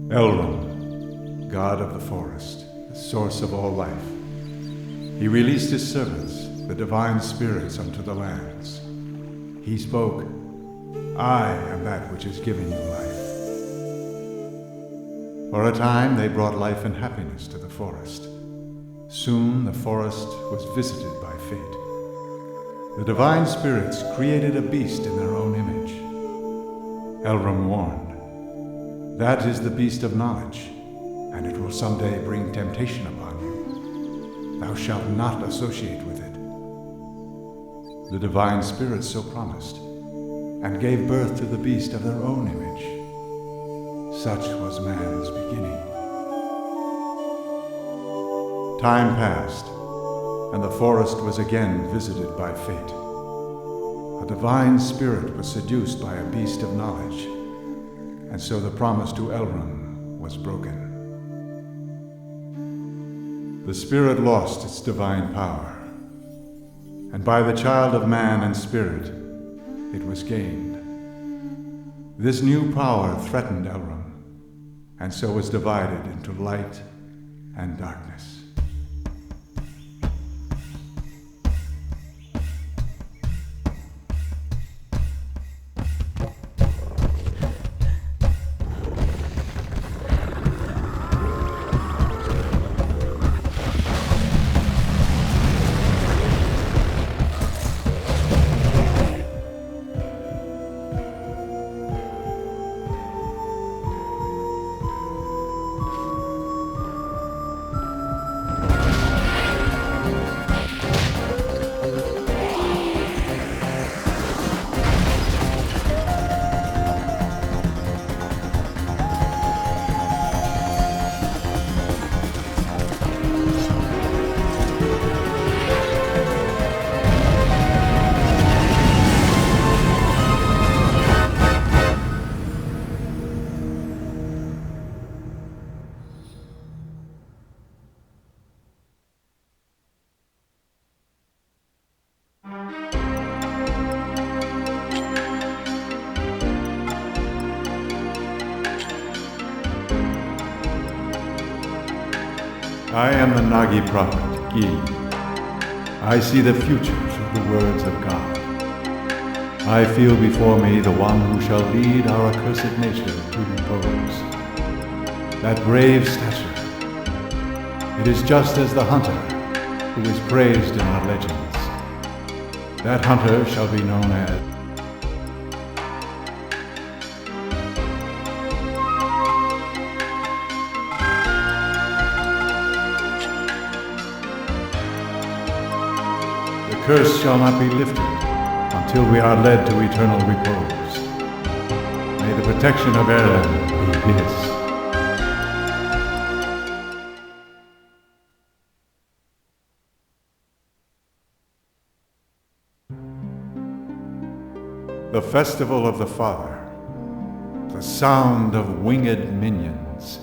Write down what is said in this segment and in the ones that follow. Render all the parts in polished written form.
Elrond, god of the forest, the source of all life. He released his servants, the divine spirits, unto the lands. He spoke, "I am that which is giving you life." For a time they brought life and happiness to the forest. Soon the forest was visited by fate. The divine spirits created a beast in their own image. Elrond warned, "That is the beast of knowledge, and it will someday bring temptation upon you. Thou shalt not associate with it." The divine spirits so promised, and gave birth to the beast of their own image. Such was man's beginning. Time passed, and the forest was again visited by fate. A divine spirit was seduced by a beast of knowledge, and so the promise to Elrond was broken. The spirit lost its divine power, and by the child of man and spirit, it was gained. This new power threatened Elrond, and so was divided into light and darkness. I am the Nagi prophet, Gi. I see the future through the words of God. I feel before me the one who shall lead our accursed nature to repose. That brave stature. It is just as the hunter who is praised in our legends. That hunter shall be known as The curse shall not be lifted until we are led to eternal repose. May the protection of Erlen be his. The Festival of the Father, the sound of winged minions,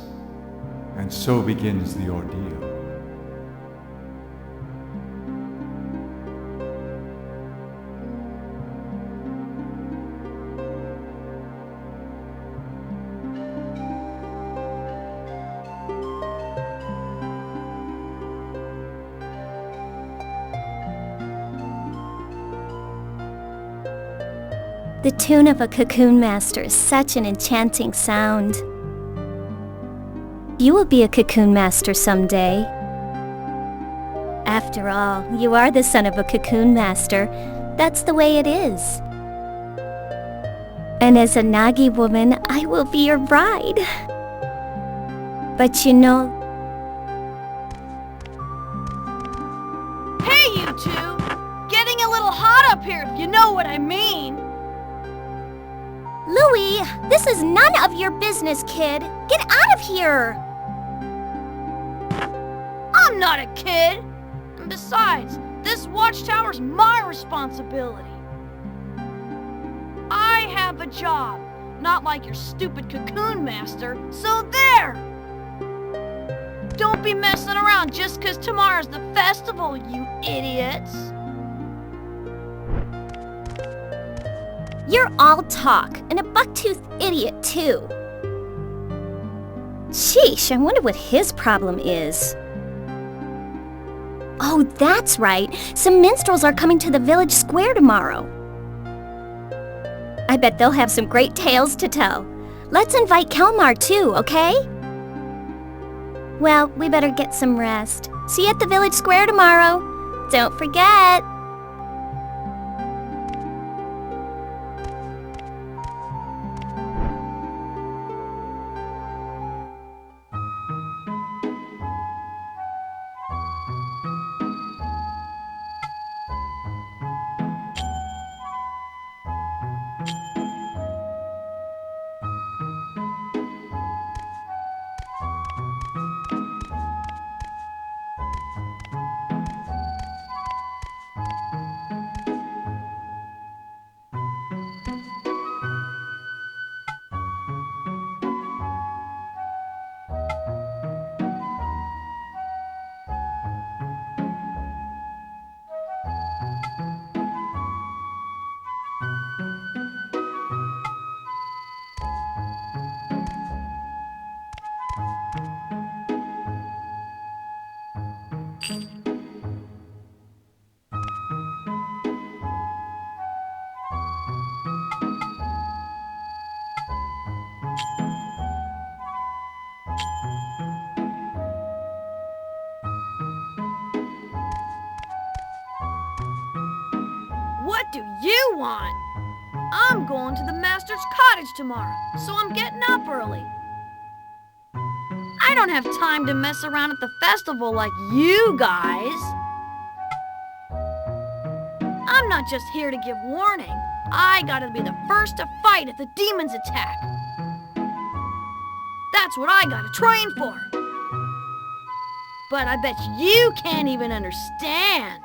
and so begins the ordeal. The tune of a Cocoon Master is such an enchanting sound. You will be a Cocoon Master someday. After all, you are the son of a Cocoon Master. That's the way it is. And as a Nagi woman, I will be your bride. But you know... Hey, you two! Getting a little hot up here, if you know what I mean. Louie, this is none of your business, kid. Get out of here! I'm not a kid. And besides, this watchtower's my responsibility. I have a job, not like your stupid Cocoon Master, so there! Don't be messing around just 'cause tomorrow's the festival, you idiots. You're all talk, and a buck-toothed idiot, too. Sheesh, I wonder what his problem is. Oh, that's right. Some minstrels are coming to the village square tomorrow. I bet they'll have some great tales to tell. Let's invite Kelmar too, okay? Well, we better get some rest. See you at the village square tomorrow. Don't forget. What do you want? I'm going to the master's cottage tomorrow, so I'm getting up early. I don't have time to mess around at the festival like you guys. I'm not just here to give warning. I gotta be the first to fight if the demons attack. That's what I gotta train for. But I bet you can't even understand.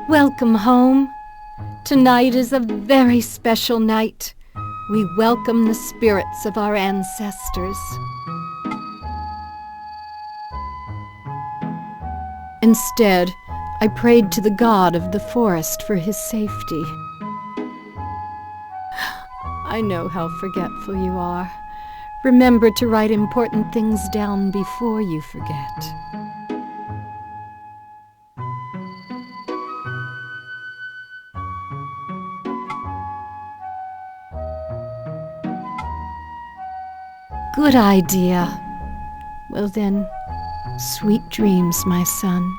Welcome home. Tonight is a very special night. We welcome the spirits of our ancestors. Instead, I prayed to the god of the forest for his safety. I know how forgetful you are. Remember to write important things down before you forget. Good idea. Well then, sweet dreams, my son.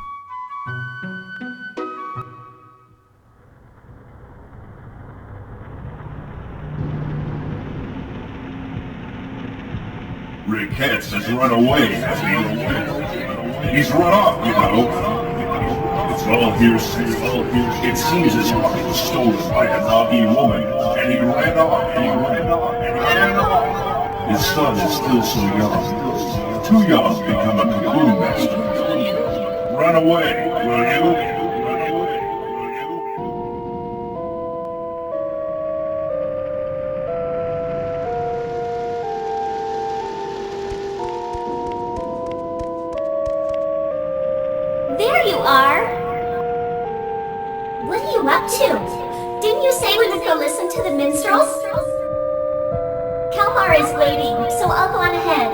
Rick Hetz has run away, has he? He's run off, you know. It's all hearsay. It seems his heart was stolen by a Nagi woman, and he ran off. His son is still so young. Too young to become a Cocoon master. Run away, will you? There you are! What are you up to? Didn't you say we would go listen to the minstrels? Kalmar is waiting, so I'll go on ahead.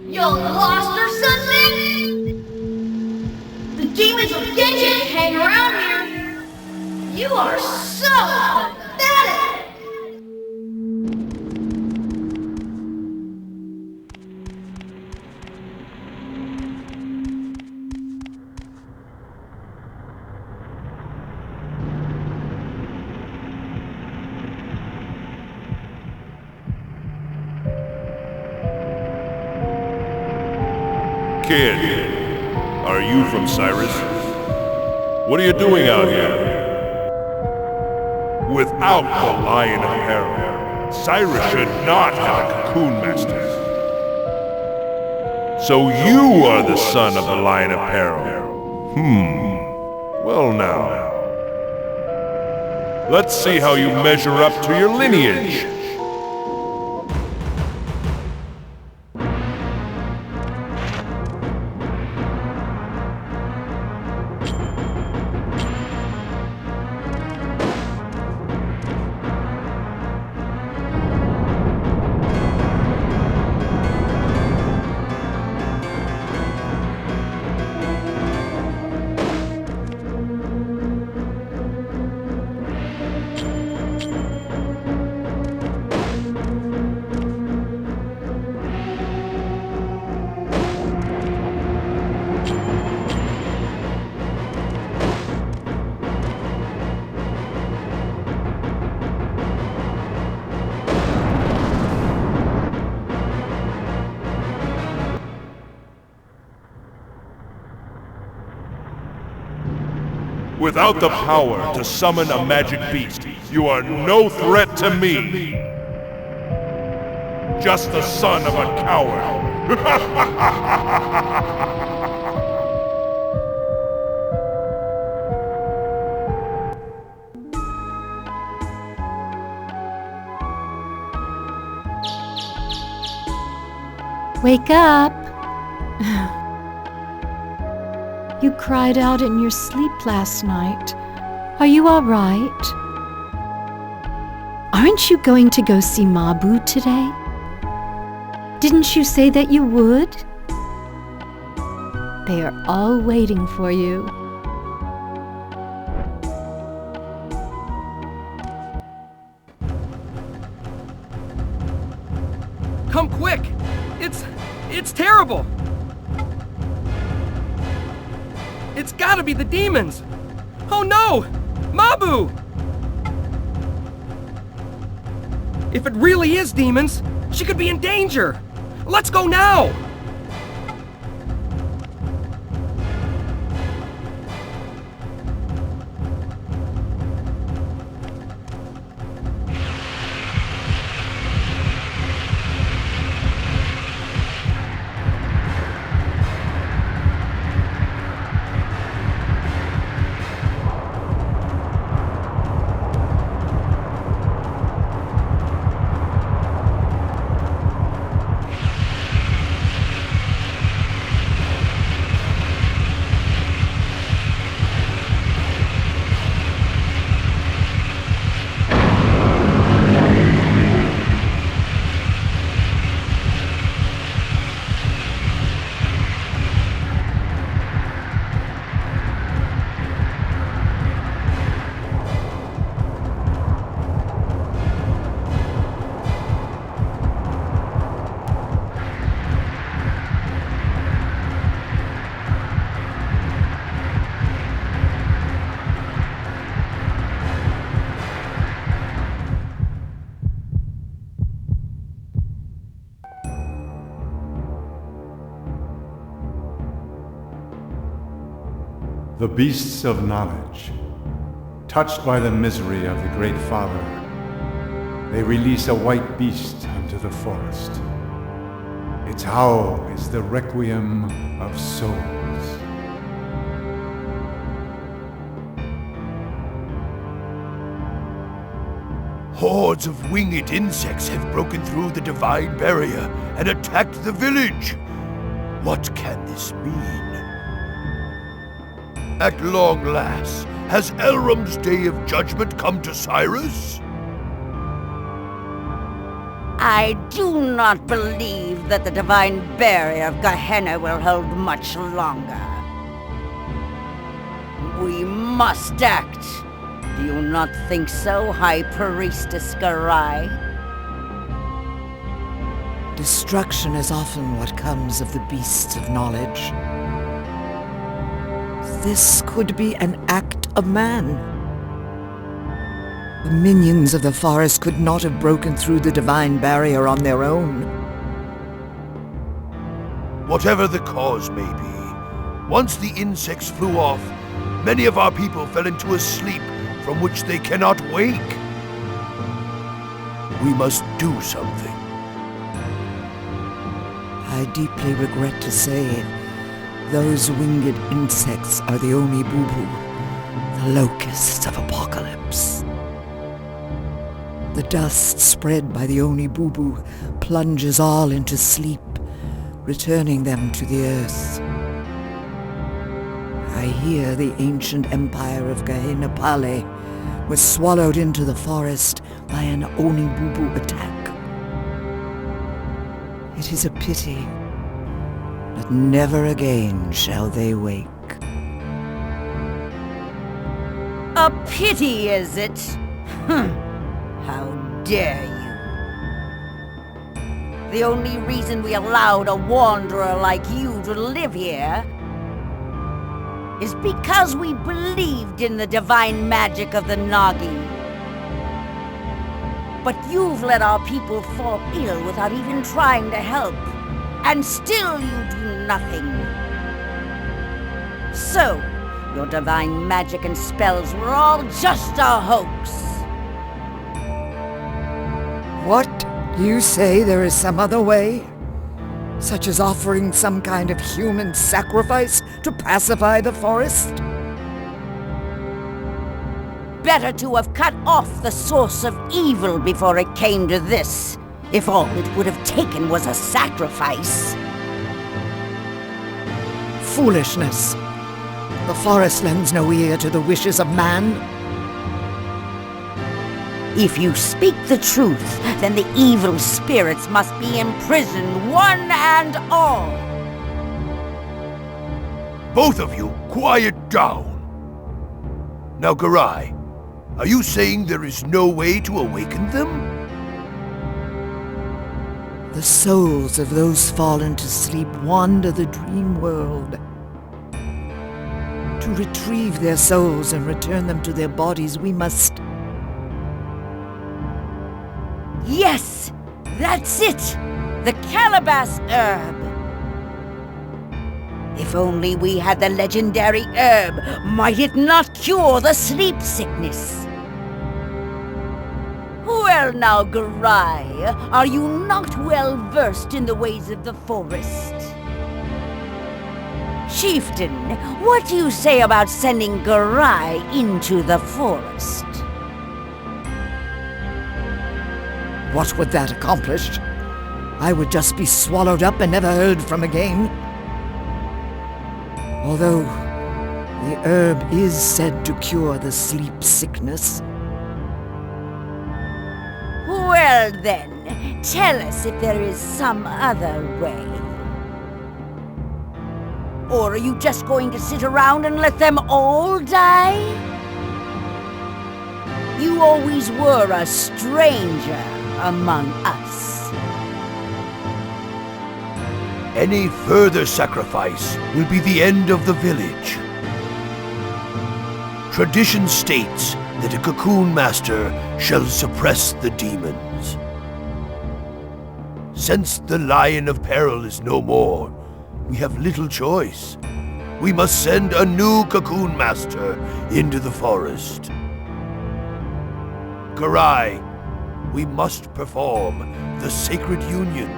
You lost or something? The demons of Genji hang around here. You are so pathetic! Kid, are you from Cyrus? What are you doing out here? Without the Lion of Peril, Cyrus should not have a Cocoon master. So you are the son of the Lion of Peril. Well now. Let's see how you measure up to your lineage. Without the power to summon a magic beast, you are no threat to me. Just the son of a coward. Wake up! You cried out in your sleep last night. Are you all right? Aren't you going to go see Mabu today? Didn't you say that you would? They are all waiting for you. Come quick! It's terrible! It's gotta be the demons! Oh no! Mabu! If it really is demons, she could be in danger! Let's go now! The beasts of knowledge, touched by the misery of the Great Father, they release a white beast unto the forest. Its howl is the requiem of souls. Hordes of winged insects have broken through the divine barrier and attacked the village. What can this mean? At long last, has Elrom's day of judgment come to Cyrus? I do not believe that the divine barrier of Gehenna will hold much longer. We must act. Do you not think so, High Priestess Garai? Destruction is often what comes of the beasts of knowledge. This could be an act of man. The minions of the forest could not have broken through the divine barrier on their own. Whatever the cause may be, once the insects flew off, many of our people fell into a sleep from which they cannot wake. We must do something. I deeply regret to say, those winged insects are the Oni Bubu, the locusts of apocalypse. The dust spread by the Oni Bubu plunges all into sleep, returning them to the earth. I hear the ancient empire of Gehenna Pale was swallowed into the forest by an Oni Bubu attack. It is a pity, but never again shall they wake. A pity, is it? How dare you? The only reason we allowed a wanderer like you to live here is because we believed in the divine magic of the Nagi. But you've let our people fall ill without even trying to help, and still you do nothing. So, your divine magic and spells were all just a hoax. What? You say there is some other way? Such as offering some kind of human sacrifice to pacify the forest? Better to have cut off the source of evil before it came to this, if all it would have taken was a sacrifice. Foolishness. The forest lends no ear to the wishes of man. If you speak the truth, then the evil spirits must be imprisoned, one and all. Both of you, quiet down. Now, Garai, are you saying there is no way to awaken them? The souls of those fallen to sleep wander the dream world. To retrieve their souls and return them to their bodies, we must... Yes! That's it! The Calabash herb! If only we had the legendary herb, might it not cure the sleep sickness? Well now, Garai, are you not well versed in the ways of the forest? Chieftain, what do you say about sending Garai into the forest? What would that accomplish? I would just be swallowed up and never heard from again. Although the herb is said to cure the sleep sickness. Well then, tell us if there is some other way. Or are you just going to sit around and let them all die? You always were a stranger among us. Any further sacrifice will be the end of the village. Tradition states that a Cocoon Master shall suppress the demons. Since the Lion of Peril is no more, we have little choice. we must send a new Cocoon Master into the forest. Karai, we must perform the Sacred Union.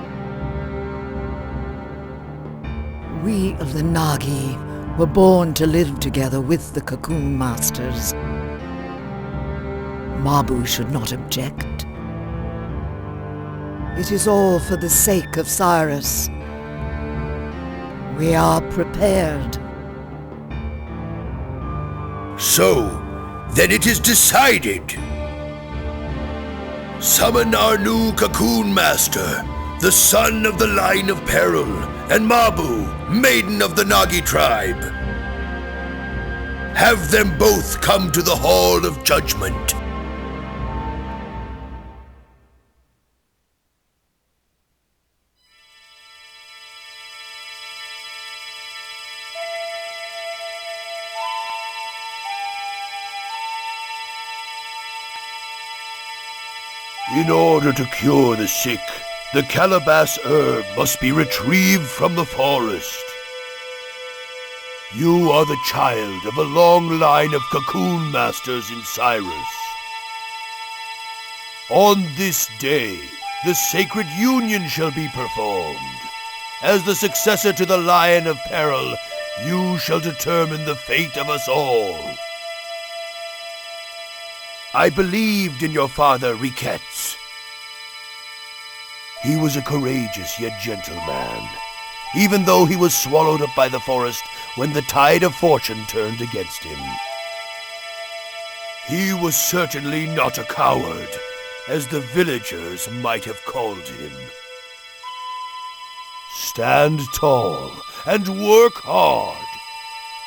We of the Nagi were born to live together with the Cocoon Masters. Mabu should not object. It is all for the sake of Cyrus. We are prepared. So, then it is decided. Summon our new Cocoon Master, the son of the Line of Peril, and Mabu, maiden of the Nagi tribe. Have them both come to the Hall of Judgment. In order to cure the sick, the calabash herb must be retrieved from the forest. You are the child of a long line of Cocoon Masters in Cyrus. On this day, the Sacred Union shall be performed. As the successor to the Lion of Peril, you shall determine the fate of us all. I believed in your father, Riquettes. He was a courageous yet gentle man, even though he was swallowed up by the forest when the tide of fortune turned against him. He was certainly not a coward, as the villagers might have called him. Stand tall and work hard.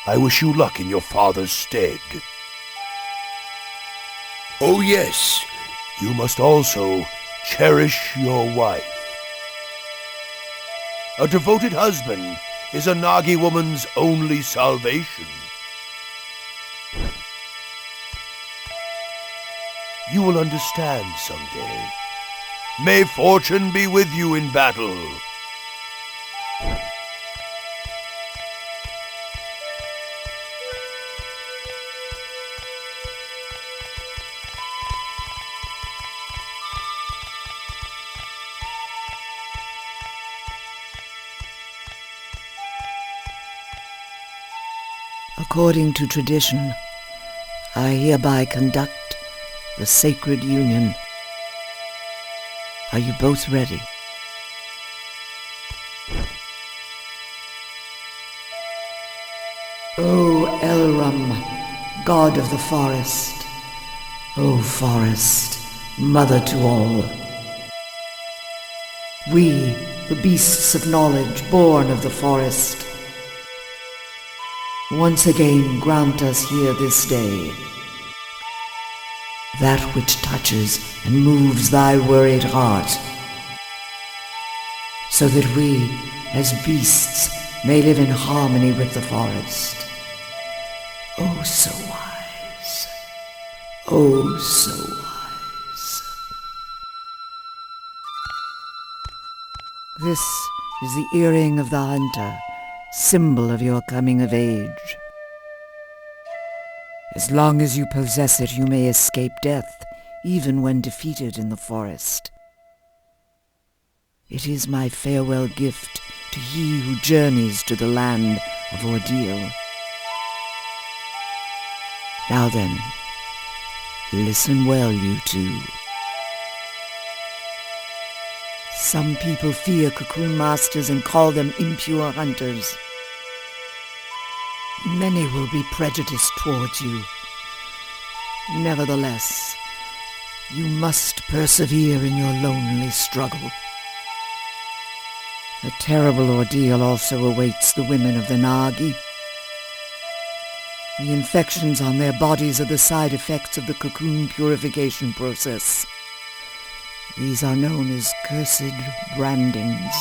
I wish you luck in your father's stead. Oh yes, you must also cherish your wife. A devoted husband is a Nagi woman's only salvation. You will understand someday. May fortune be with you in battle. According to tradition, I hereby conduct the Sacred Union. Are you both ready? O Elram, god of the forest, O forest, mother to all. We, the beasts of knowledge, born of the forest, once again grant us here this day that which touches and moves thy worried heart, so that we, as beasts, may live in harmony with the forest. Oh, so wise. Oh, so wise. This is the earring of the hunter, symbol of your coming of age. As long as you possess it, you may escape death, even when defeated in the forest. It is my farewell gift to he who journeys to the land of ordeal. Now then, listen well, you two. Some people fear Cocoon Masters and call them impure hunters. Many will be prejudiced towards you. Nevertheless, you must persevere in your lonely struggle. A terrible ordeal also awaits the women of the Nagi. The infections on their bodies are the side effects of the cocoon purification process. These are known as cursed brandings.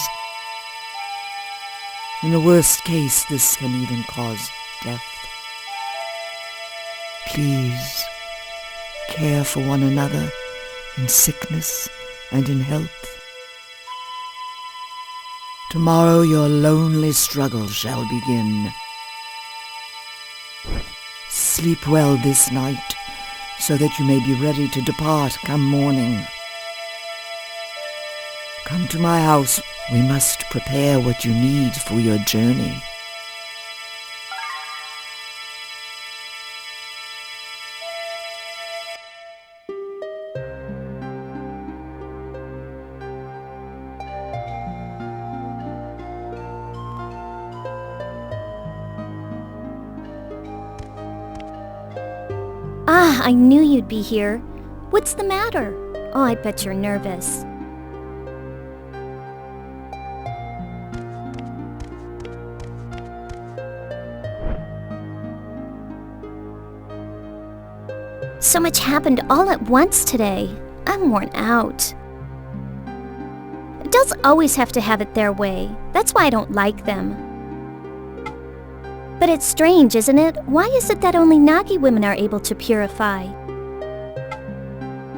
In the worst case, this can even cause death. Please, care for one another in sickness and in health. Tomorrow your lonely struggle shall begin. Sleep well this night, so that you may be ready to depart come morning. Come to my house. We must prepare what you need for your journey. Ah, I knew you'd be here. What's the matter? Oh, I bet you're nervous. So much happened all at once today. I'm worn out. Adults always have to have it their way. That's why I don't like them. But it's strange, isn't it? Why is it that only Nagi women are able to purify?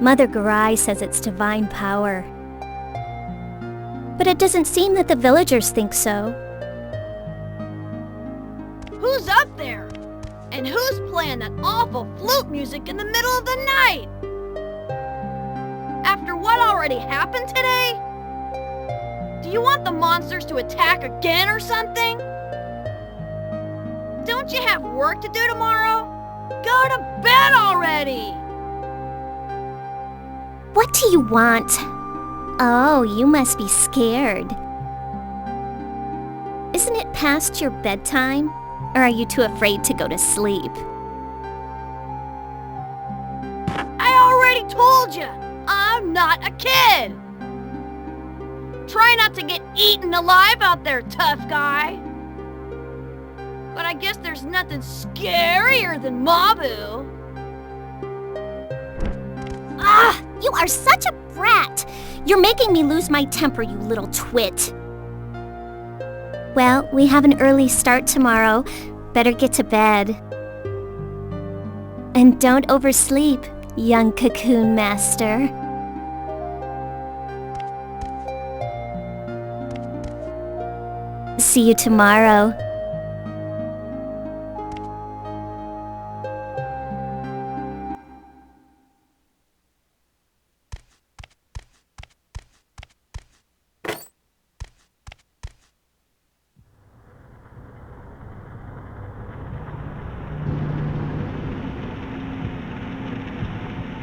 Mother Garai says it's divine power. But it doesn't seem that the villagers think so. Who's up there? And who's playing that awful flute music in the middle of the night? After what already happened today? Do you want the monsters to attack again or something? Don't you have work to do tomorrow? Go to bed already! What do you want? Oh, you must be scared. Isn't it past your bedtime? Or are you too afraid to go to sleep? I already told you, I'm not a kid! Try not to get eaten alive out there, tough guy! But I guess there's nothing scarier than Mabu. Ah! You are such a brat! You're making me lose my temper, you little twit. Well, we have an early start tomorrow. Better get to bed. And don't oversleep, young Cocoon Master. See you tomorrow.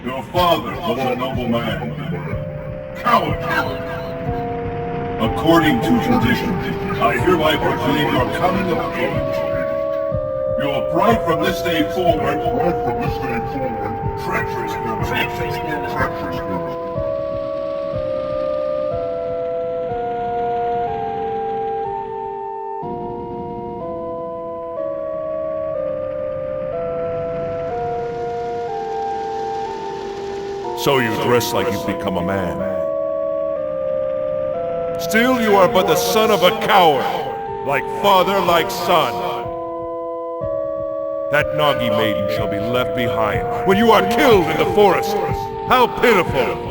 Your father was a noble man. Coward! According to tradition, I hereby proclaim your coming of age. Your bride from this day forward, treacherous woman. So you dress like you've become a man. Still you are but the son of a coward, like father, like son. That Nagi maiden shall be left behind when you are killed in the forest. How pitiful!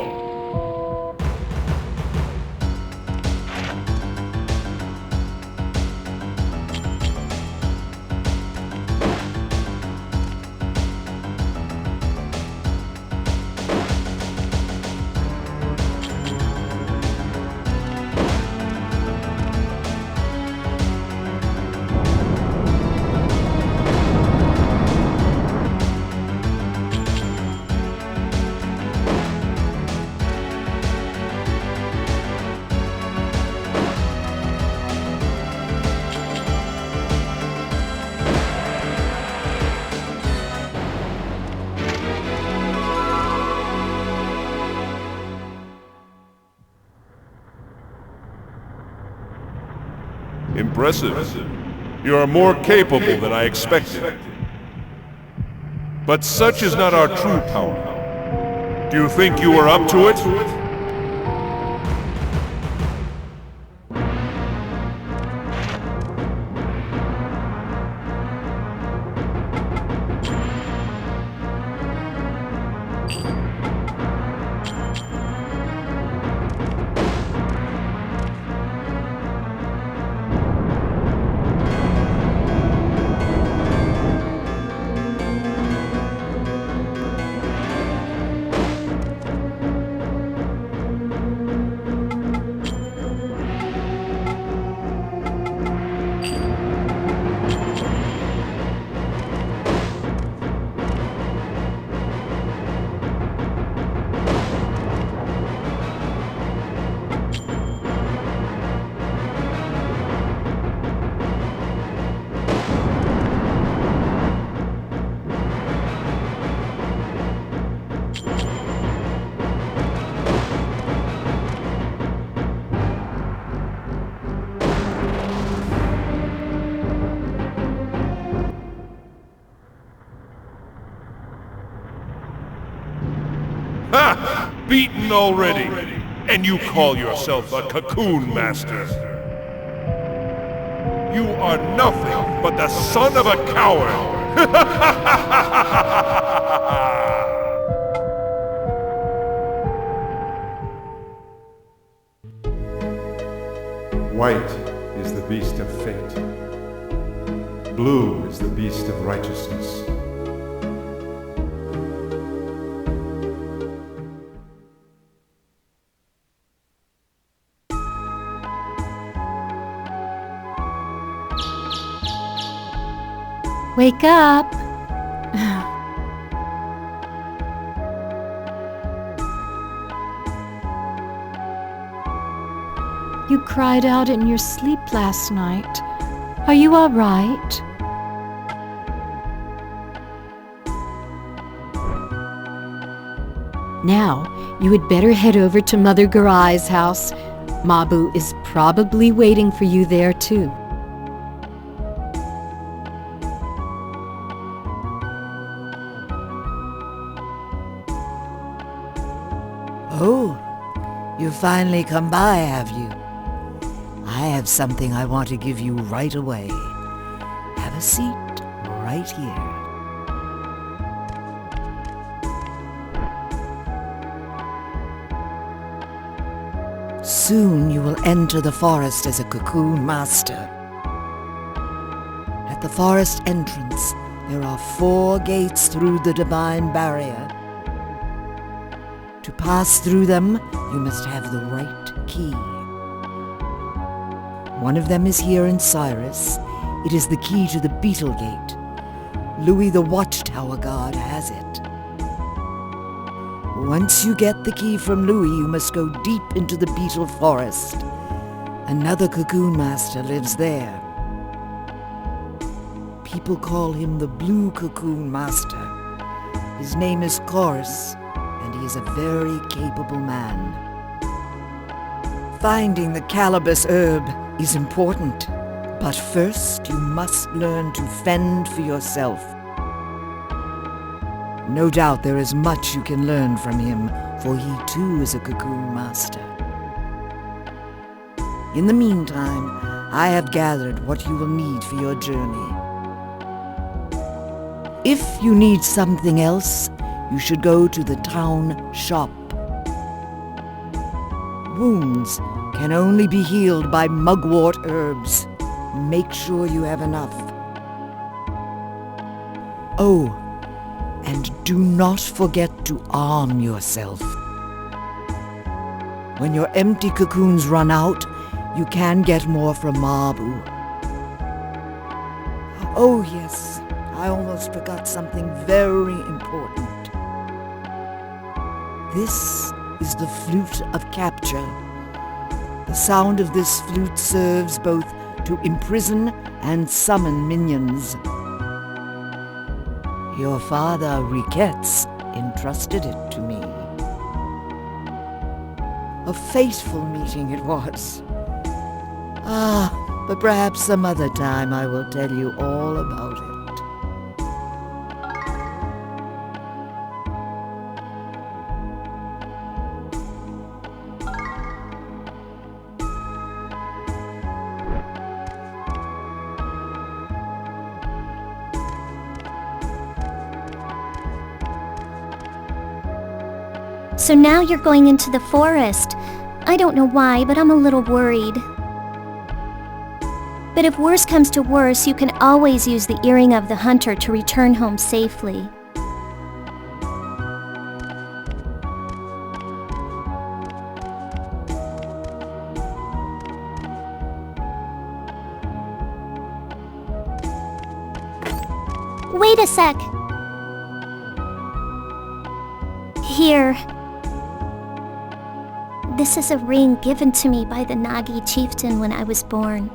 Impressive. You are more capable than I expected. But such is not our true power. Do you think you are up to it? beaten already, and you call yourself a Cocoon Master. You are nothing but the son of a coward! White is the beast of fate. Blue is the beast of righteousness. Wake up! You cried out in your sleep last night. Are you all right? Now, you had better head over to Mother Garai's house. Mabu is probably waiting for you there too. Oh, you finally come by, have you? I have something I want to give you right away. Have a seat right here. Soon you will enter the forest as a Cocoon Master. At the forest entrance, there are 4 gates through the divine barrier. To pass through them, you must have the right key. One of them is here in Cyrus. It is the key to the Beetle Gate. Louis the Watchtower Guard has it. Once you get the key from Louis, you must go deep into the Beetle Forest. Another Cocoon Master lives there. People call him the Blue Cocoon Master. His name is Chorus, and he is a very capable man. Finding the calabash herb is important, but first you must learn to fend for yourself. No doubt there is much you can learn from him, for he too is a Cocoon Master. In the meantime, I have gathered what you will need for your journey. If you need something else, you should go to the town shop. Wounds can only be healed by mugwort herbs. Make sure you have enough. Oh, and do not forget to arm yourself. When your empty cocoons run out, you can get more from Mabu. Oh yes, I almost forgot something very important. This is the flute of capture. The sound of this flute serves both to imprison and summon minions. Your father, Riquettes, entrusted it to me. A fateful meeting it was. But perhaps some other time I will tell you all about it. So now you're going into the forest. I don't know why, but I'm a little worried. But if worse comes to worse, you can always use the earring of the hunter to return home safely. Wait a sec. Here. This is a ring given to me by the Nagi chieftain when I was born.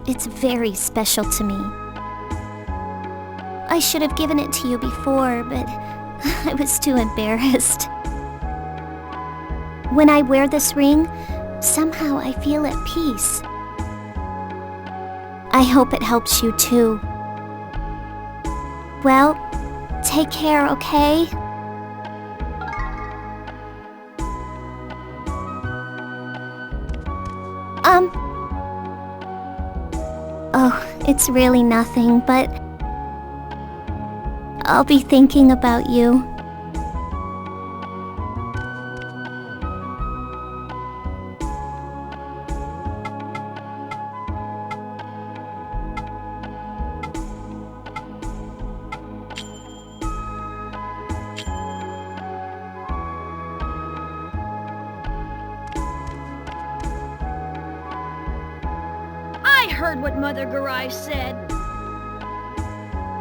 It's very special to me. I should have given it to you before, but I was too embarrassed. When I wear this ring, somehow I feel at peace. I hope it helps you too. Well, take care, okay? Oh, it's really nothing, but I'll be thinking about you. I heard what Mother Garai said,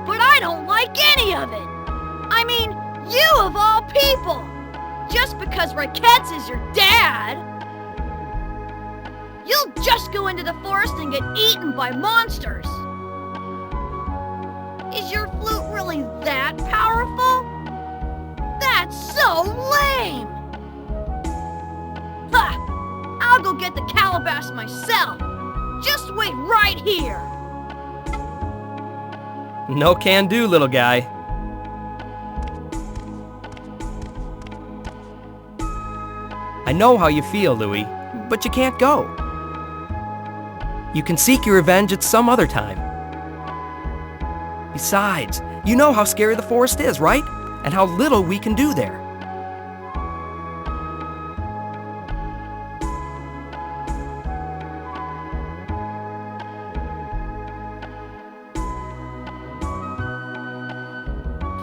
but I don't like any of it. I mean, you of all people! Just because Raiketz is your dad, you'll just go into the forest and get eaten by monsters. Is your flute really that powerful? That's so lame! Ha! I'll go get the calabash myself. Just wait right here! No can do, little guy. I know how you feel, Louis, but you can't go. You can seek your revenge at some other time. Besides, you know how scary the forest is, right? And how little we can do there.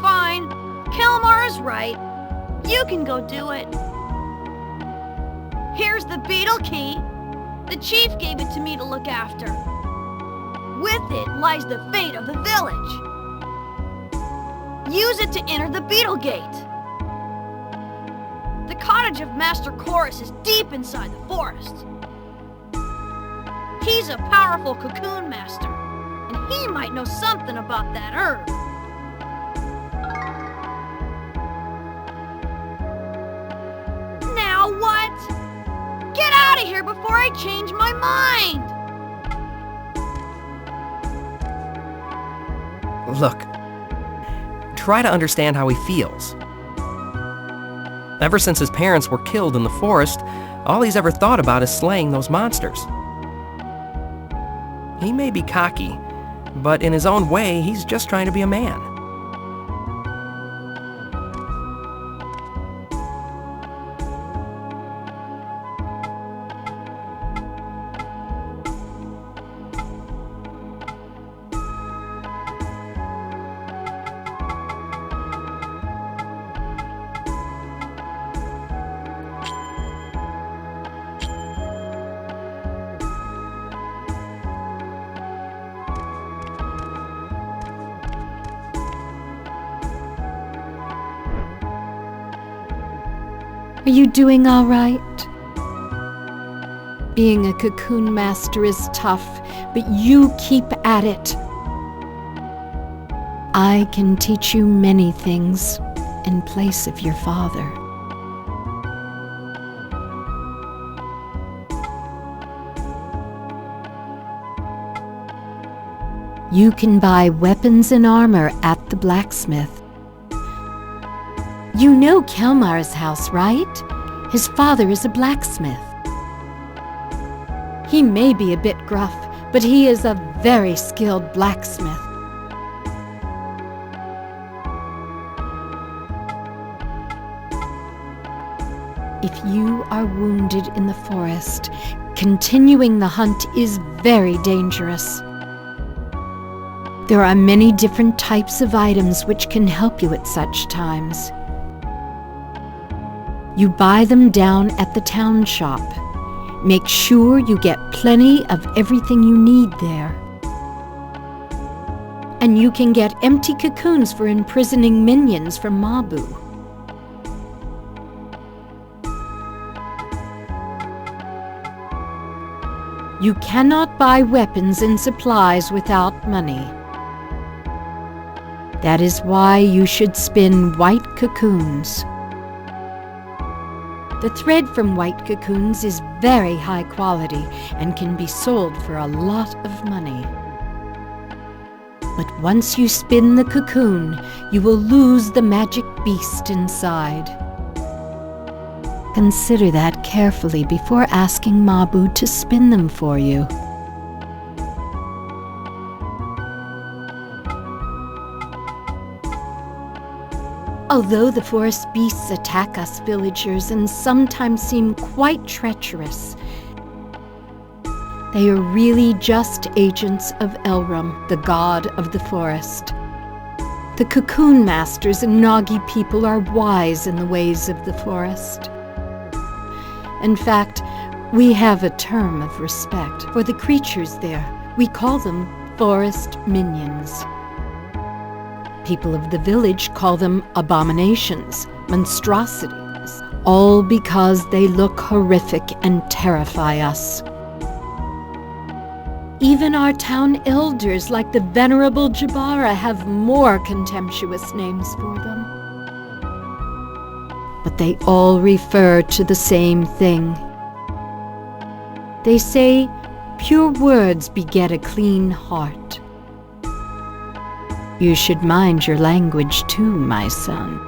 Fine. Kelmar is right. You can go do it. Here's the beetle key. The chief gave it to me to look after. With it lies the fate of the village. Use it to enter the beetle gate. The cottage of Master Chorus is deep inside the forest. He's a powerful cocoon master, and he might know something about that herb. Now what? Get out of here before I change my mind! Look, try to understand how he feels. Ever since his parents were killed in the forest, all he's ever thought about is slaying those monsters. He may be cocky, but in his own way, he's just trying to be a man. Are you doing all right? Being a cocoon master is tough, but you keep at it. I can teach you many things in place of your father. You can buy weapons and armor at the blacksmith. You know Kelmar's house, right? His father is a blacksmith. He may be a bit gruff, but he is a very skilled blacksmith. If you are wounded in the forest, continuing the hunt is very dangerous. There are many different types of items which can help you at such times. You buy them down at the town shop. Make sure you get plenty of everything you need there. And you can get empty cocoons for imprisoning minions from Mabu. You cannot buy weapons and supplies without money. That is why you should spin white cocoons. The thread from white cocoons is very high quality and can be sold for a lot of money. But once you spin the cocoon, you will lose the magic beast inside. Consider that carefully before asking Mabu to spin them for you. Although the forest beasts attack us villagers and sometimes seem quite treacherous, they are really just agents of Elrum, the god of the forest. The Cocoon masters and Nagi people are wise in the ways of the forest. In fact, we have a term of respect for the creatures there. We call them forest minions. People of the village call them abominations, monstrosities, all because they look horrific and terrify us. Even our town elders, like the Venerable Jabara, have more contemptuous names for them. But they all refer to the same thing. They say, pure words beget a clean heart. You should mind your language too, my son.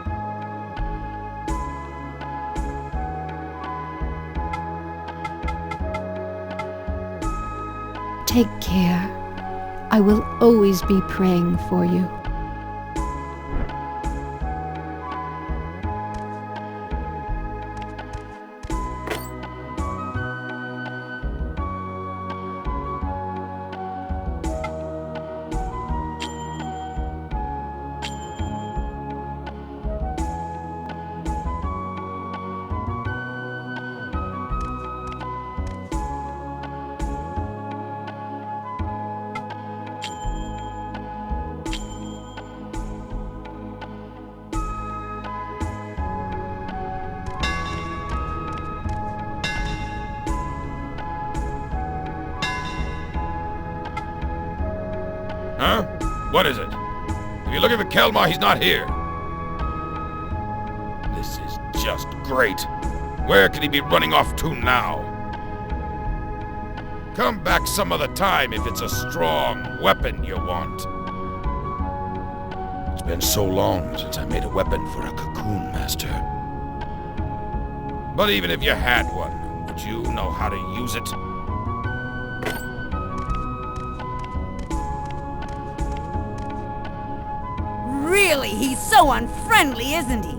Take care. I will always be praying for you. Huh? What is it? If you're looking for Kelmar, he's not here. This is just great. Where could he be running off to now? Come back some other time if it's a strong weapon you want. It's been so long since I made a weapon for a Cocoon master. But even if you had one, would you know how to use it? Really, he's so unfriendly, isn't he?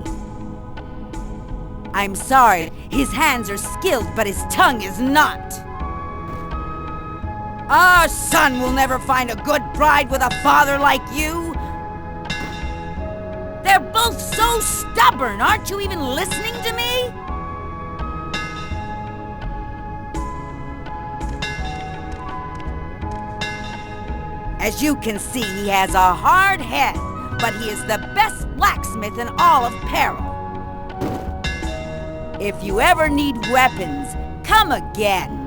I'm sorry, his hands are skilled, but his tongue is not. Our son will never find a good bride with a father like you. They're both so stubborn, aren't you even listening to me? As you can see, he has a hard head, but he is the best blacksmith in all of Peril. If you ever need weapons, come again.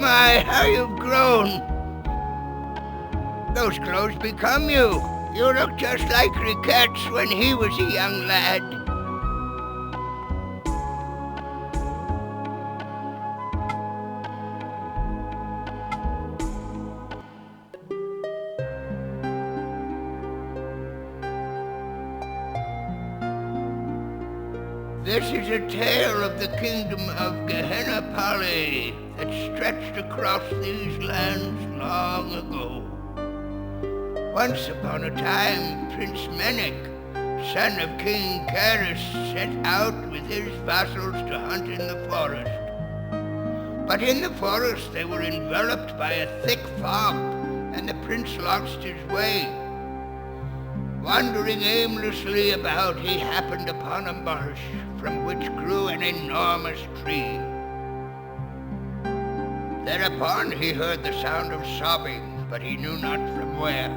My, how you've grown. Those clothes become you. You look just like Riquette's when he was a young lad. This is a tale of the kingdom of Gehenna Pali that stretched across these lands long ago. Once upon a time, Prince Menek, son of King Karis, set out with his vassals to hunt in the forest. But in the forest they were enveloped by a thick fog, and the prince lost his way. Wandering aimlessly about, he happened upon a marsh from which grew an enormous tree. Thereupon he heard the sound of sobbing, but he knew not from where.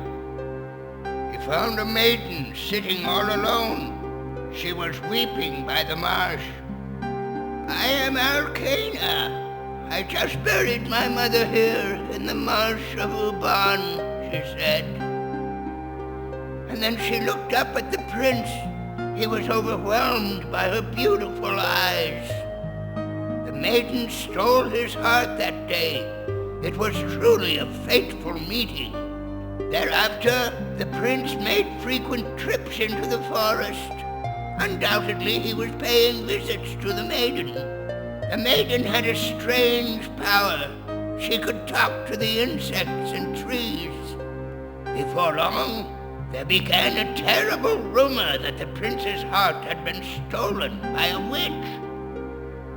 He found a maiden sitting all alone. She was weeping by the marsh. "I am Arcana. I just buried my mother here in the marsh of Uban," she said. And then she looked up at the prince. He was overwhelmed by her beautiful eyes. The maiden stole his heart that day. It was truly a fateful meeting. Thereafter, the prince made frequent trips into the forest. Undoubtedly, he was paying visits to the maiden. The maiden had a strange power. She could talk to the insects and trees. Before long, there began a terrible rumor that the prince's heart had been stolen by a witch.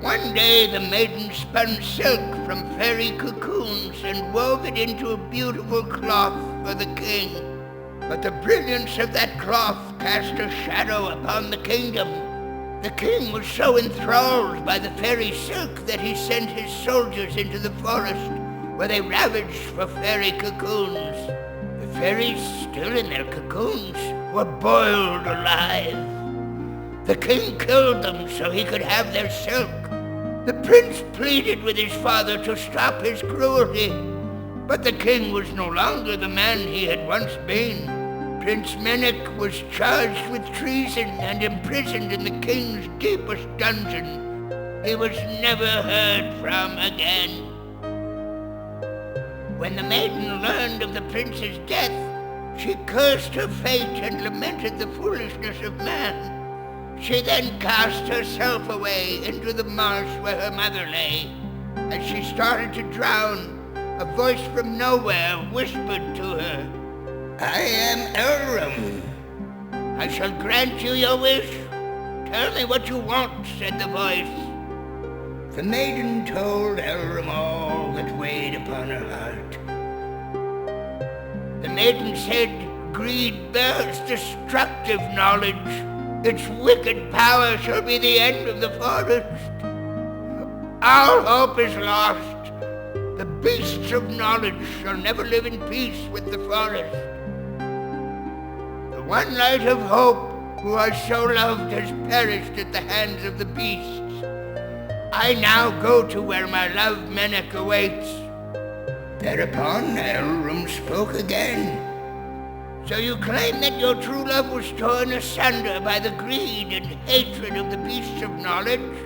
One day the maiden spun silk from fairy cocoons and wove it into a beautiful cloth for the king. But the brilliance of that cloth cast a shadow upon the kingdom. The king was so enthralled by the fairy silk that he sent his soldiers into the forest, where they ravaged for fairy cocoons. The fairies, still in their cocoons, were boiled alive. The king killed them so he could have their silk. The prince pleaded with his father to stop his cruelty, but the king was no longer the man he had once been. Prince Menek was charged with treason and imprisoned in the king's deepest dungeon. He was never heard from again. When the maiden learned of the prince's death, she cursed her fate and lamented the foolishness of man. She then cast herself away into the marsh where her mother lay. As she started to drown, a voice from nowhere whispered to her, "I am Elrum. I shall grant you your wish. Tell me what you want," said the voice. The maiden told Elrum all that weighed upon her heart. The maiden said, "Greed bears destructive knowledge. Its wicked power shall be the end of the forest. All hope is lost. The beasts of knowledge shall never live in peace with the forest. The one light of hope, who I so loved, has perished at the hands of the beasts. I now go to where my love Menek awaits." Thereupon Elrum spoke again. "So you claim that your true love was torn asunder by the greed and hatred of the beasts of knowledge?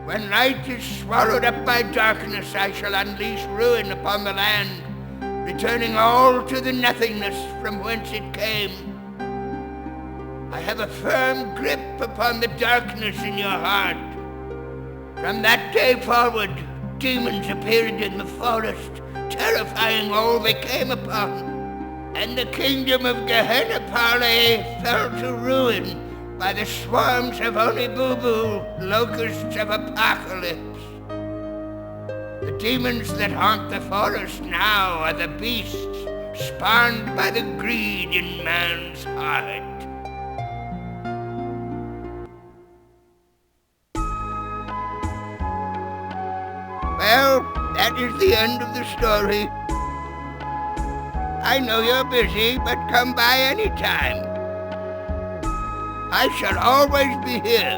When light is swallowed up by darkness, I shall unleash ruin upon the land, returning all to the nothingness from whence it came. I have a firm grip upon the darkness in your heart." From that day forward, demons appeared in the forest, terrifying all they came upon. And the kingdom of Gehenna Pali fell to ruin by the swarms of Onibubu, locusts of apocalypse. The demons that haunt the forest now are the beasts spawned by the greed in man's heart. Well, that is the end of the story. I know you're busy, but come by any time. I shall always be here.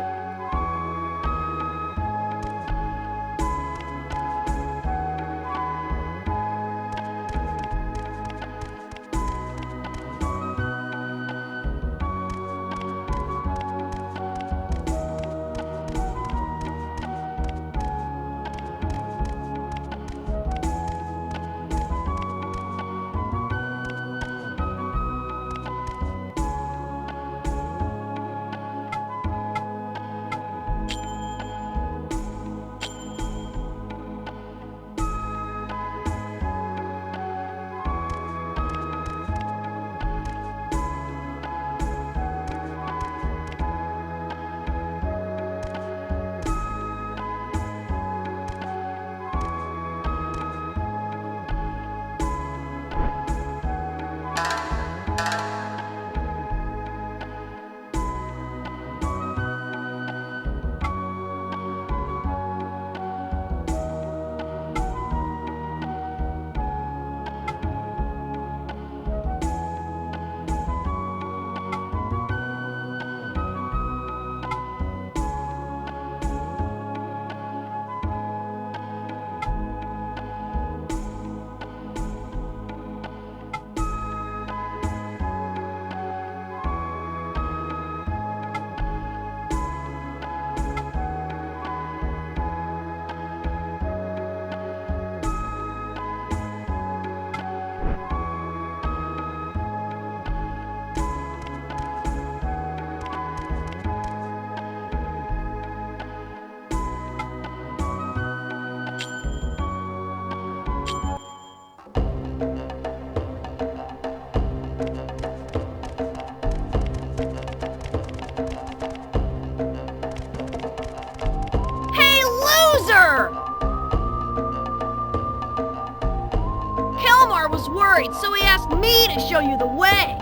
worried, so he asked me to show you the way.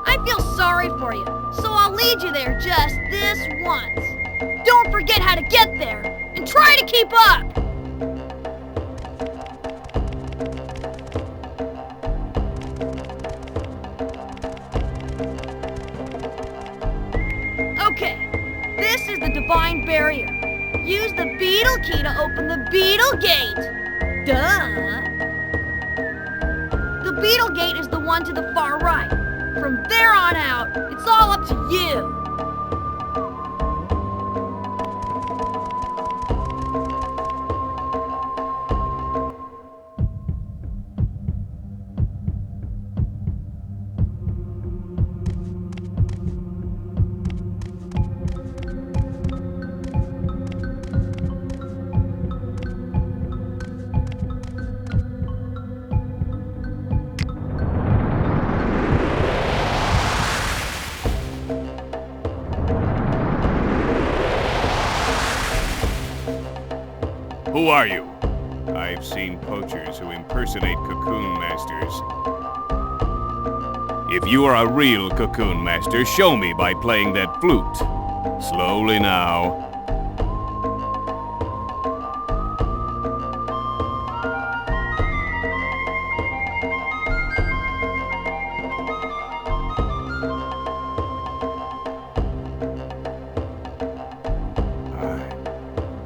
I feel sorry for you, so I'll lead you there just this once. Don't forget how to get there, and try to keep up! Okay, this is the Divine Barrier. Use the beetle key to open the beetle gate. Duh! The beetle gate is the one to the far right. From there on out, it's all up to you. Who are you? I've seen poachers who impersonate Cocoon Masters. If you are a real Cocoon Master, show me by playing that flute. Slowly now.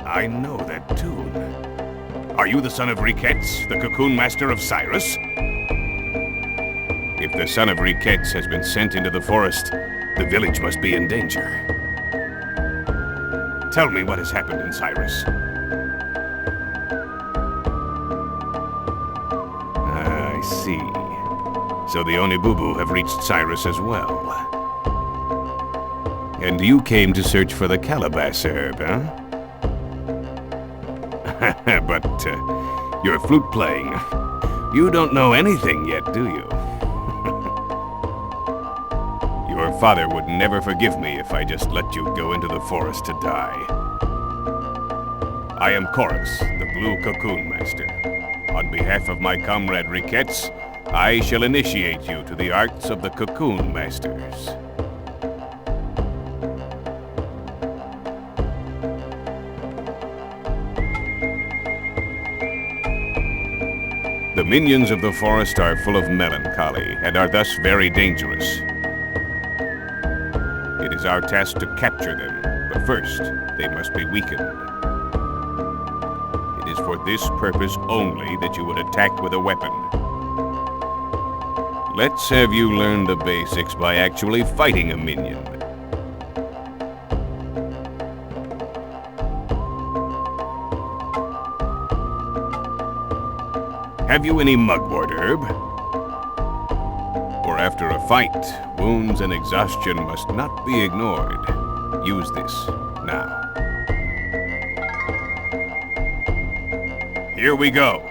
I know that tune. Are you the son of Riquettes, the Cocoon Master of Cyrus? If the son of Riquettes has been sent into the forest, the village must be in danger. Tell me what has happened in Cyrus. I see. So the Onibubu have reached Cyrus as well. And you came to search for the calabash herb, huh? But, you're flute playing. You don't know anything yet, do you? Your father would never forgive me if I just let you go into the forest to die. I am Chorus, the Blue Cocoon Master. On behalf of my comrade Riquettes, I shall initiate you to the arts of the Cocoon Masters. The minions of the forest are full of melancholy and are thus very dangerous. It is our task to capture them, but first, they must be weakened. It is for this purpose only that you would attack with a weapon. Let's have you learn the basics by actually fighting a minion. Have you any mugwort herb? Or after a fight, wounds and exhaustion must not be ignored. Use this now. Here we go.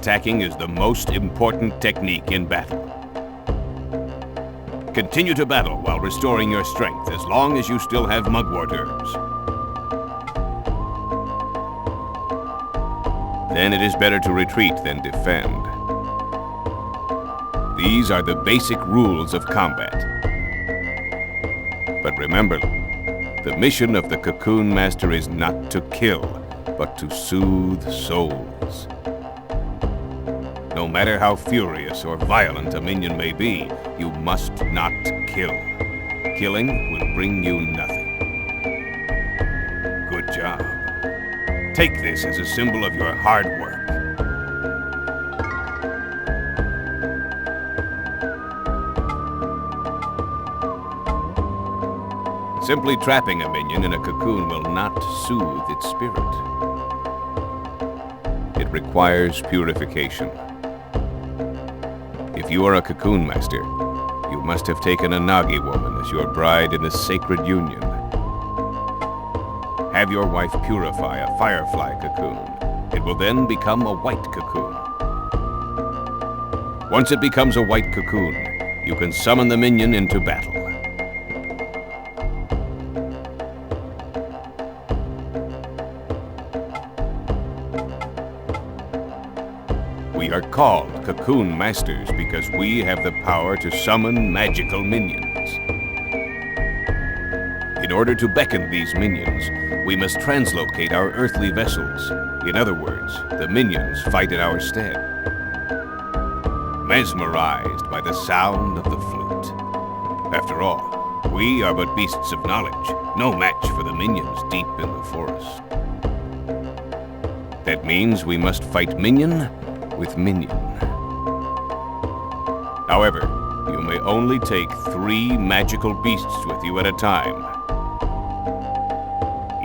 counterattacking is the most important technique in battle. Continue to battle while restoring your strength as long as you still have mugwort herbs. Then it is better to retreat than defend. These are the basic rules of combat. But remember, the mission of the Cocoon Master is not to kill, but to soothe souls. No matter how furious or violent a minion may be, you must not kill. Killing will bring you nothing. Good job. Take this as a symbol of your hard work. Simply trapping a minion in a cocoon will not soothe its spirit. It requires purification. If you are a Cocoon Master, you must have taken a Nagi woman as your bride in the sacred union. Have your wife purify a firefly cocoon. It will then become a white cocoon. Once it becomes a white cocoon, you can summon the minion into battle. We are called Cocoon Masters because we have the power to summon magical minions. In order to beckon these minions, we must translocate our earthly vessels. In other words, the minions fight in our stead. Mesmerized by the sound of the flute. After all, we are but beasts of knowledge, no match for the minions deep in the forest. That means we must fight minion with minion. However, you may only take 3 magical beasts with you at a time.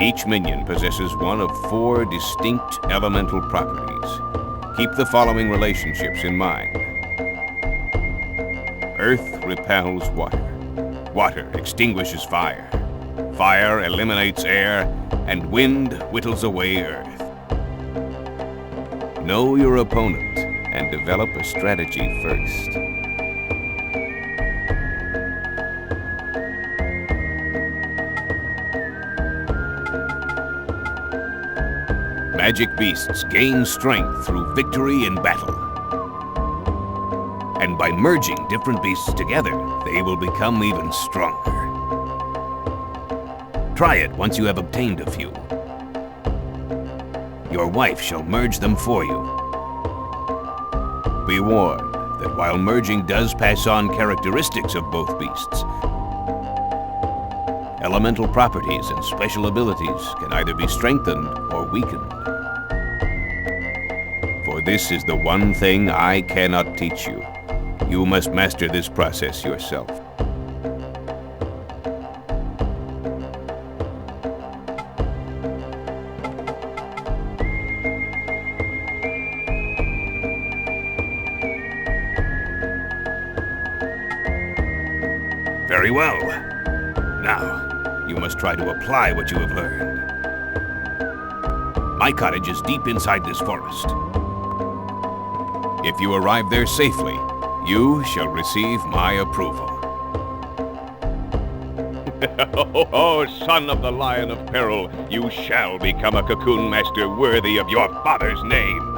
Each minion possesses one of 4 distinct elemental properties. Keep the following relationships in mind. Earth repels water. Water extinguishes fire. Fire eliminates air, and wind whittles away earth. Know your opponent and develop a strategy first. Magic beasts gain strength through victory in battle. And by merging different beasts together, they will become even stronger. Try it once you have obtained a few. Your wife shall merge them for you. Be warned that while merging does pass on characteristics of both beasts, elemental properties and special abilities can either be strengthened or weakened. For this is the one thing I cannot teach you. You must master this process yourself. Very well. Now, you must try to apply what you have learned. My cottage is deep inside this forest. If you arrive there safely, you shall receive my approval. Oh, son of the Lion of Peril, you shall become a Cocoon Master worthy of your father's name.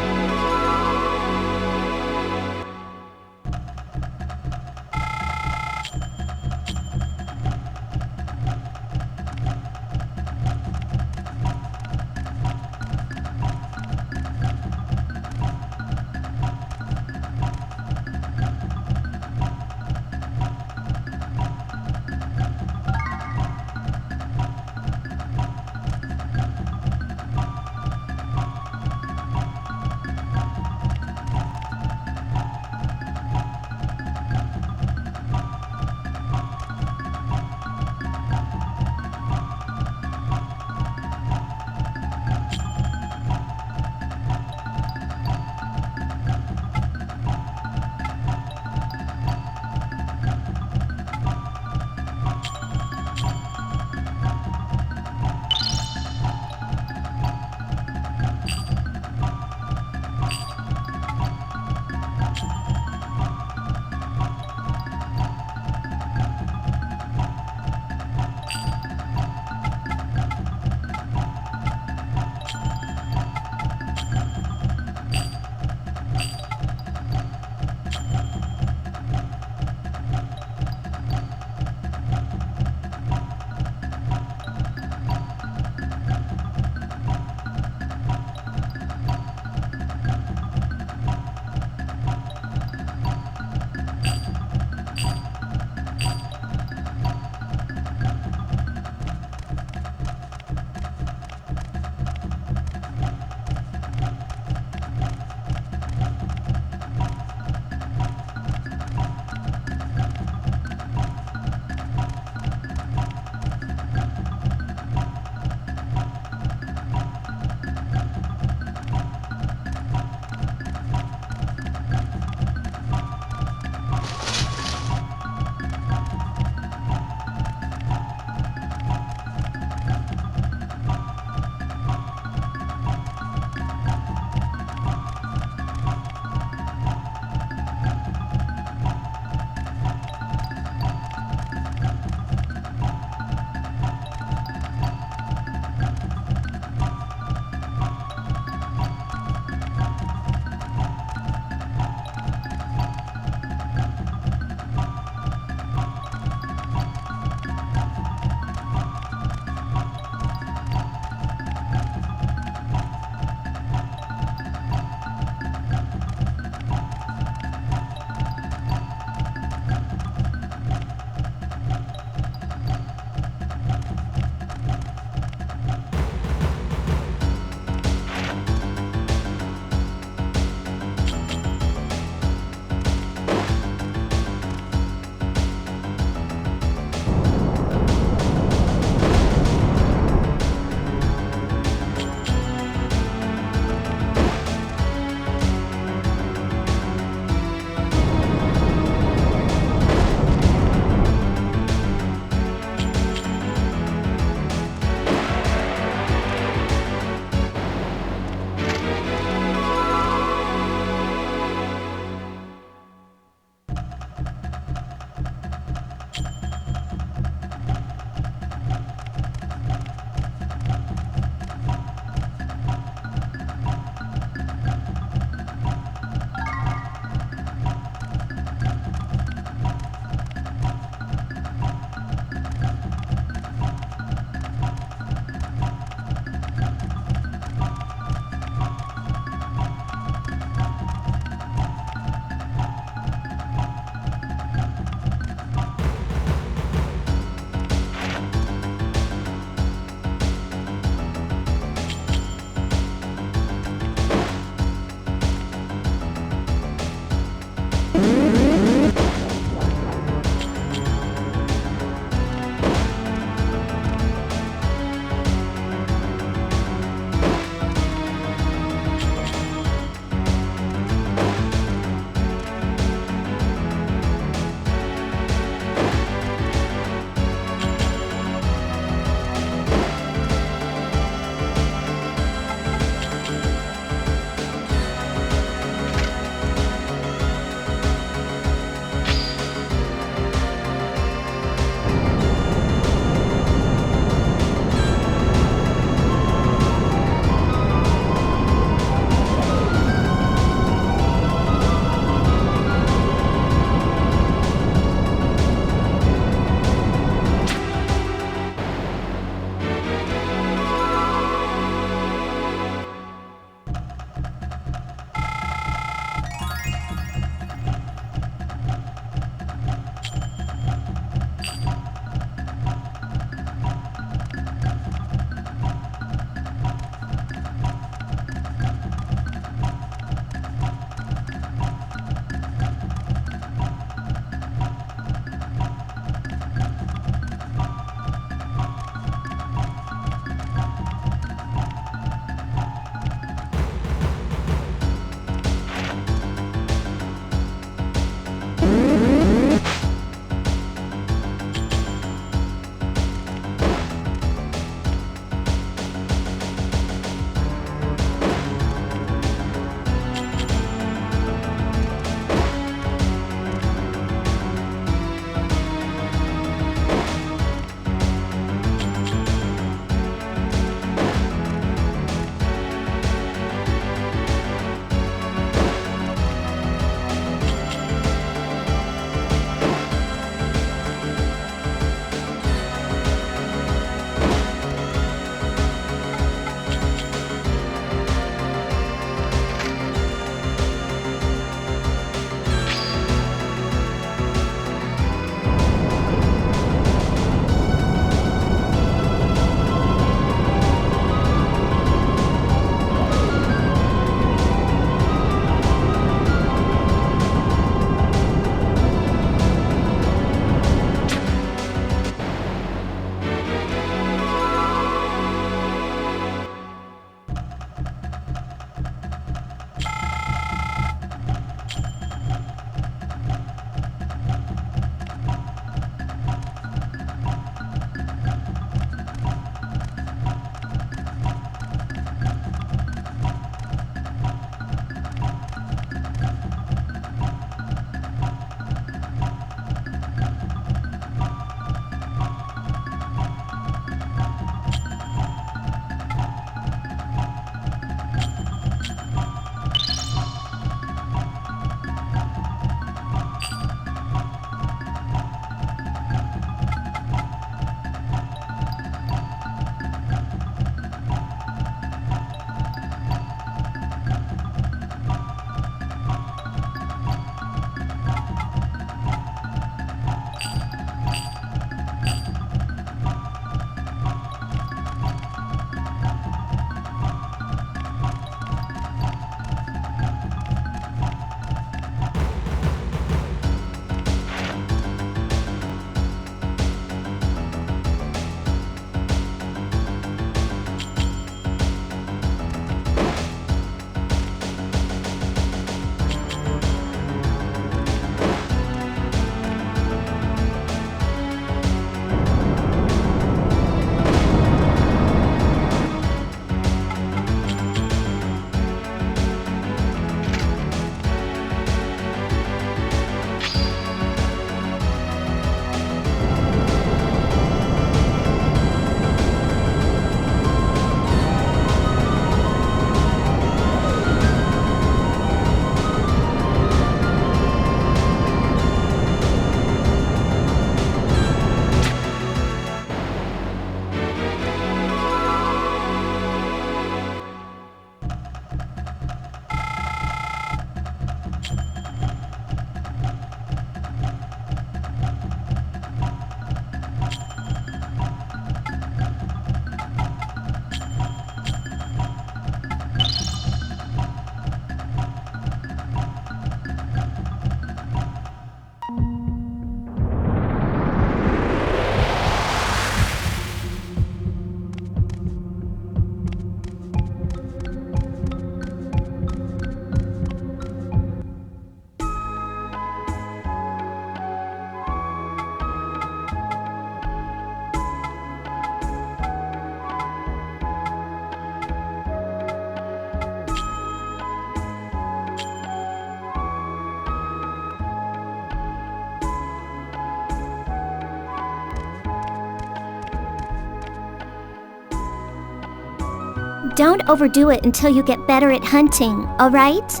Don't overdo it until you get better at hunting, alright?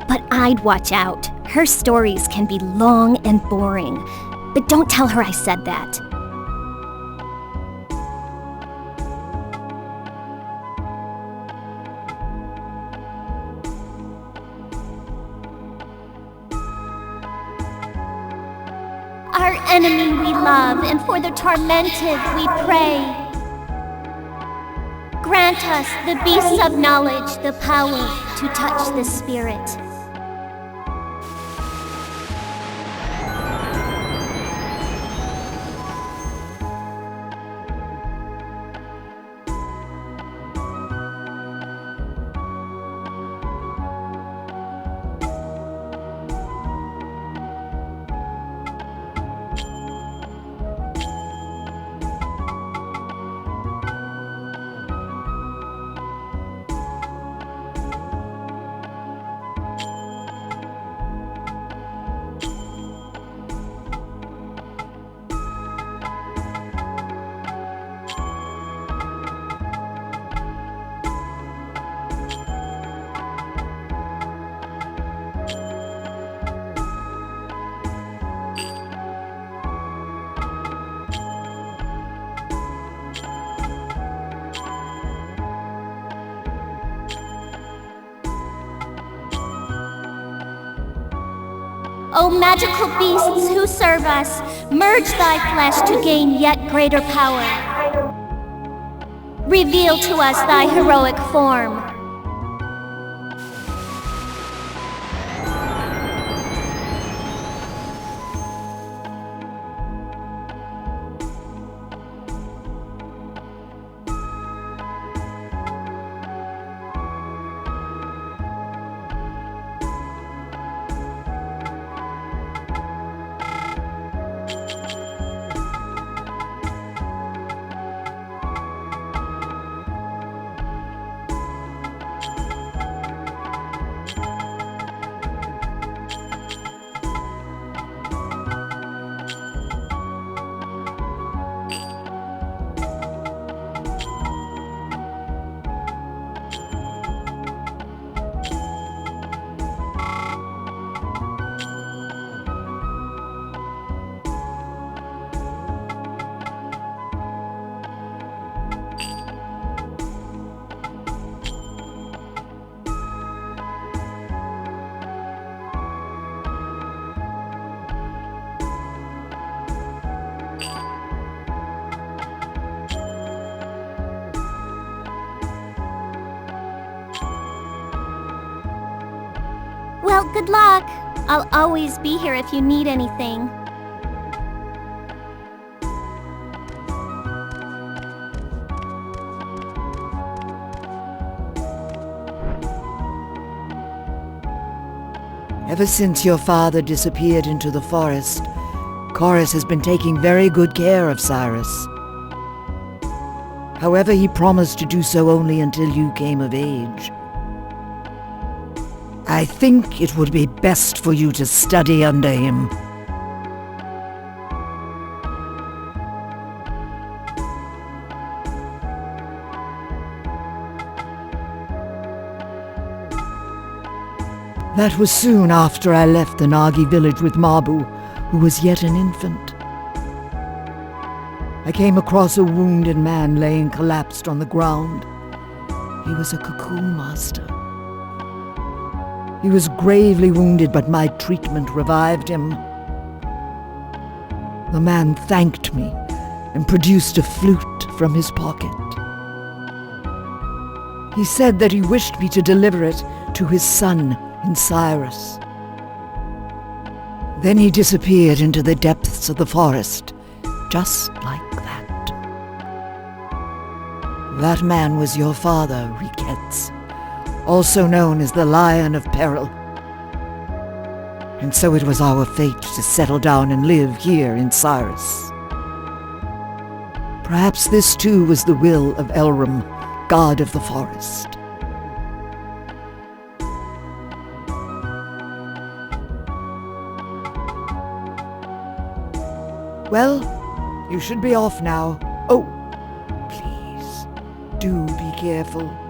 But I'd watch out. Her stories can be long and boring. But don't tell her I said that. Our enemy we love, and for the tormented we pray. Grant us, the beasts of knowledge, the power to touch the spirit. O magical beasts who serve us, merge thy flesh to gain yet greater power. Reveal to us thy heroic form. Well, good luck. I'll always be here if you need anything. Ever since your father disappeared into the forest, Chorus has been taking very good care of Cyrus. However, he promised to do so only until you came of age. I think it would be best for you to study under him. That was soon after I left the Nagi village with Mabu, who was yet an infant. I came across a wounded man laying collapsed on the ground. He was a Cocoon master. He was gravely wounded, but my treatment revived him. The man thanked me and produced a flute from his pocket. He said that he wished me to deliver it to his son in Cyrus. Then he disappeared into the depths of the forest, just like that. That man was your father, Riquetz, also known as the Lion of Peril. And so it was our fate to settle down and live here in Cyrus. Perhaps this too was the will of Elrum, god of the forest. Well, you should be off now. Oh, please, do be careful.